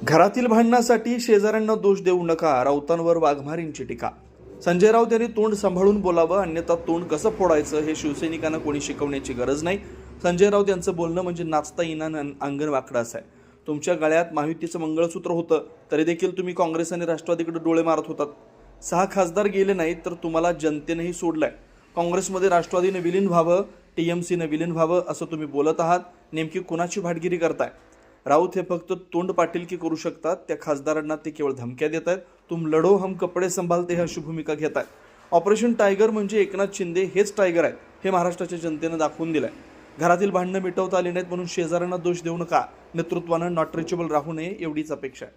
घरातील भांडणासाठी शेजाऱ्यांना दोष देऊ नका, राऊतांवर वाघमारींची टीका. संजय राऊत यांनी तोंड सांभाळून बोलावं, अन्यथा तोंड कसं फोडायचं हे शिवसैनिकांना कोणी शिकवण्याची गरज नाही. संजय राऊत यांचं बोलणं म्हणजे नाचता येईना अंगण वाकडं असं आहे. तुमच्या गळ्यात महायुतीचं मंगळसूत्र होतं तरी देखील तुम्ही काँग्रेस आणि राष्ट्रवादीकडे डोळे मारत होतात. 6 खासदार गेले नाहीत तर तुम्हाला जनतेनेही सोडलंय. काँग्रेसमध्ये राष्ट्रवादीने विलीन व्हावं, TMCने विलीन व्हावं असं तुम्ही बोलत आहात. नेमकी कुणाची भाटगिरी करताय? राऊत हे फक्त तोंड पाटीलकी करू शकतात. त्या खासदारांना ते केवळ धमक्या देत आहेत. तुम लढो हम कपडे संभालते ही अशी भूमिका घेत आहेत. ऑपरेशन टायगर म्हणजे एकनाथ शिंदे हेच टायगर आहेत हे महाराष्ट्राच्या जनतेनं दाखवून दिलंय. घरातील भांडणं मिटवता आली नाहीत म्हणून शेजाऱ्यांना दोष देऊ नका. नेतृत्वानं नॉट रिचेबल राहू नये एवढीच अपेक्षा आहे.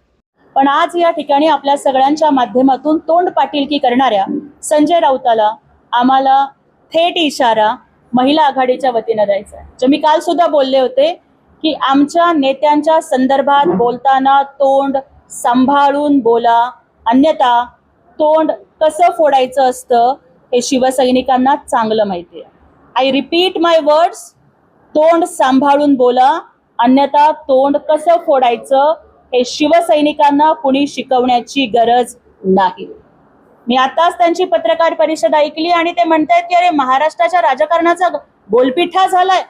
पण आज या ठिकाणी आपल्या सगळ्यांच्या माध्यमातून तोंड पाटीलकी करणाऱ्या संजय राऊताला आम्हाला थेट इशारा महिला आघाडीच्या वतीनं द्यायचा आहे. जे मी काल सुद्धा बोलले होते की आमच्या नेत्यांच्या संदर्भात बोलताना तोंड सांभाळून बोला, अन्यथा तोंड कसं फोडायचं असतं हे शिवसैनिकांना चांगलं माहिती आहे. आय रिपीट माय वर्ड्स, तोंड सांभाळून बोला, अन्यथा तोंड कसं फोडायचं हे शिवसैनिकांना कुणी शिकवण्याची गरज नाही. मी आताच त्यांची पत्रकार परिषद ऐकली आणि ते म्हणतायत की अरे महाराष्ट्राच्या राजकारणाचा गोलपिठा झालाय.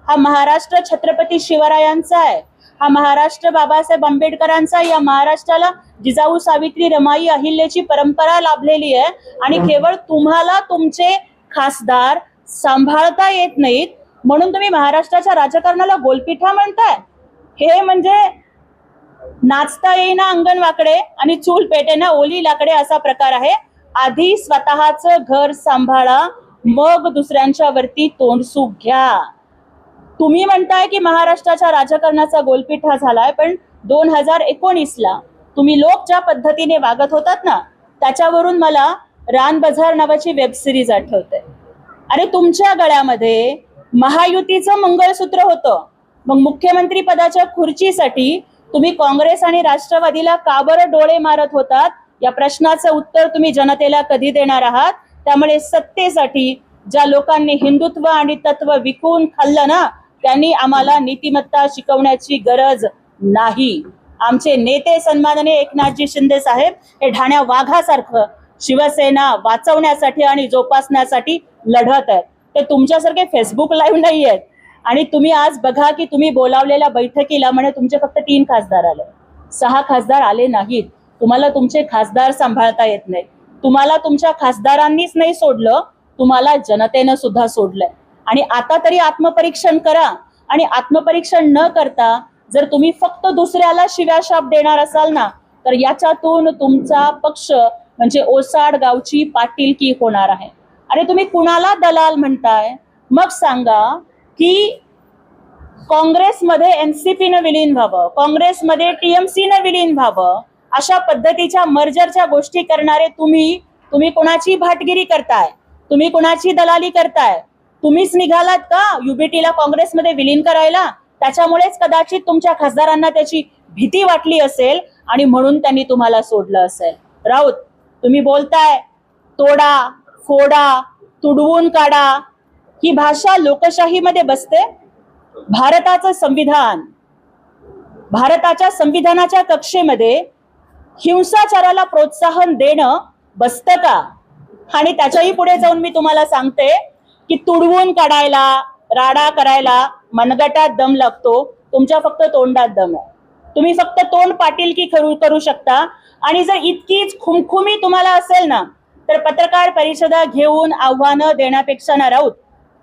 हा महाराष्ट्र छत्रपती शिवरायांचा आहे, हा महाराष्ट्र बाबासाहेब आंबेडकरांचा. या महाराष्ट्राला जिजाऊ सावित्री रमाई अहिल्याची परंपरा लाभलेली आहे आणि केवळ तुम्हाला तुमचे खासदार सांभाळता येत नाहीत म्हणून तुम्ही महाराष्ट्राच्या राजकारणाला गोलपिठा म्हणताय. हे म्हणजे नाचता येईना अंगण वाकडे आणि चूल पेटेना ओली लाकडे असा प्रकार आहे. आधी स्वतःचं घर सांभाळा, मग दुसऱ्यांच्या वरती तोंडसूक घ्या. तुम्ही म्हणताय की महाराष्ट्राच्या राजकारणाचा गोलपिठा झालाय, पण 2019ला तुम्ही लोक ज्या पद्धतीने वागत होतात ना त्याच्यावरून मला रान बझार नावाची वेब सिरीज आठवते. अरे तुमच्या गळ्यामध्ये महायुतीचं मंगळसूत्र होतं, मग मुख्यमंत्री पदाच्या खुर्चीसाठी तुम्ही काँग्रेस आणि राष्ट्रवादीला का बरं डोळे मारत होतात या प्रश्नाचं उत्तर तुम्ही जनतेला कधी देणार आहात? त्यामुळे सत्तेसाठी ज्या लोकांनी हिंदुत्व आणि तत्व विकून खाल्लं ना त्यांनी आम्हाला नीतिमत्ता शिकवण्याची गरज नाही. आमचे नेते सन्माननीय एकनाथजी शिंदे साहेब हे ढाण्या वाघासारखं शिवसेना वाचवण्यासाठी आणि जोपासण्यासाठी लढत आहेत. ते तुमच्यासारखे फेसबुक लाईव्ह नाही आहेत. आणि तुम्ही आज बघा की तुम्ही बोलावलेल्या बैठकीला म्हणे तुमचे फक्त 3 खासदार आले, 6 खासदार आले नाहीत. तुम्हाला तुमचे खासदार सांभाळता येत नाही. तुम्हाला तुमच्या खासदारांनीच नाही सोडलं, तुम्हाला जनतेनं सुद्धा सोडलंय. आणि आता तरी आत्मपरीक्षण करा. आणि आत्मपरीक्षण न करता जर तुम्ही फक्त दुसऱ्याला शिव्याशाप देणार असाल ना तर याच्यातून तुमचा पक्ष म्हणजे ओसाड गावची पाटीलकी होणार आहे. अरे तुम्ही कुणाला दलाल म्हणताय? मग सांगा की काँग्रेसमध्ये NCPनं विलीन व्हावं, काँग्रेसमध्ये TMCनं विलीन व्हावं, अशा पद्धतीच्या मर्जरच्या गोष्टी करणारे तुम्ही कोणाची भाटगिरी करताय? तुम्ही कोणाची दलाली करताय? तुम्हीच निघालात का UBTला काँग्रेसमध्ये विलीन करायला? त्याच्यामुळेच कदाचित तुमच्या खासदारांना त्याची भीती वाटली असेल आणि म्हणून त्यांनी तुम्हाला सोडलं असेल. राऊत, तुम्ही बोलताय तोडा, फोडा, तुडवून काढा, ही भाषा लोकशाहीमध्ये बसते? भारताचं संविधान, भारताच्या संविधानाच्या कक्षेमध्ये हिंसाचाराला प्रोत्साहन देणं बसतं का? आणि त्याच्याही पुढे जाऊन मी तुम्हाला सांगते की तुडवून काढायला, राडा करायला मनगटात दम लागतो, तुमच्या फक्त तोंडात दम आहे. तुम्ही फक्त तोंड पाटीलकी करू शकता. आणि जर इतकीच खुमखुमी तुम्हाला असेल ना तर पत्रकार परिषदा घेऊन आव्हानं देण्यापेक्षा ना राऊत,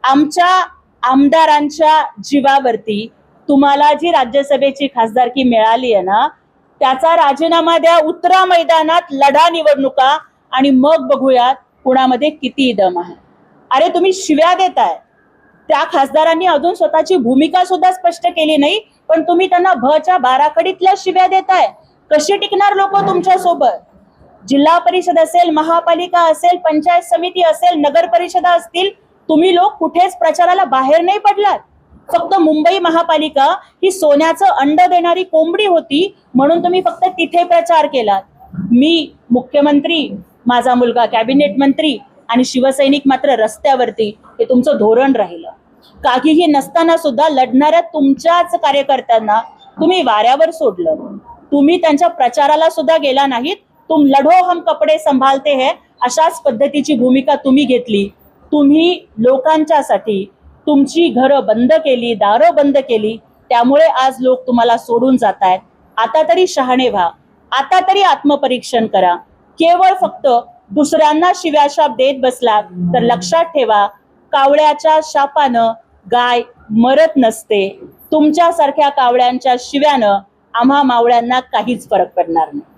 आमच्या आमदारांच्या जीवावरती तुम्हाला जी राज्यसभेची खासदारकी मिळाली आहे ना त्याचा राजीनामा द्या, उतरा मैदानात, लढा निवडणुका आणि मग बघूयात कुणामध्ये किती दम आहे. अरे तुम्ही शिव्या देताय. त्या खासदारांनी अजून स्वतःची भूमिका सुद्धा स्पष्ट केली नाही पण तुम्ही त्यांना भच्या बाराखडीतल्या शिव्या देताय. कशी टिकणार लोक तुमच्या सोबत? जिल्हा परिषद असेल, महापालिका असेल, पंचायत समिती असेल, नगर परिषदा असतील, तुम्ही लोक कुठेच प्रचाराला बाहेर नाही पडलात. फक्त मुंबई महापालिका ही सोन्याचं अंड देणारी कोंबडी होती म्हणून तुम्ही फक्त तिथे प्रचार केलात. मी मुख्यमंत्री, माझा मुलगा कॅबिनेट मंत्री आणि शिवसैनिक मात्र रस्त्यावरती, हे तुमचं धोरण राहिलं. काहीही नसताना सुद्धा लढणाऱ्या तुमच्याच कार्यकर्त्यांना तुम्ही वाऱ्यावर सोडलं. तुम्ही त्यांच्या प्रचाराला सुद्धा गेला नाहीत. तुम लढो हम कपडे संभालते है अशाच पद्धतीची भूमिका तुम्ही घेतली. तुम्ही लोकांच्यासाठी तुमची घरं बंद केली, दारं बंद केली. त्यामुळे आज लोक तुम्हाला सोडून जात आहेत. आता तरी शहाणे व्हा, आता तरी आत्मपरीक्षण करा. केवळ फक्त दुसऱ्यांना शिव्याशाप देत बसलात तर लक्षात ठेवा, कावळ्याच्या शापानं गाय मरत नसते. तुमच्यासारख्या कावळ्यांच्या शिव्यानं आम्हा मावळ्यांना काहीच फरक पडणार नाही.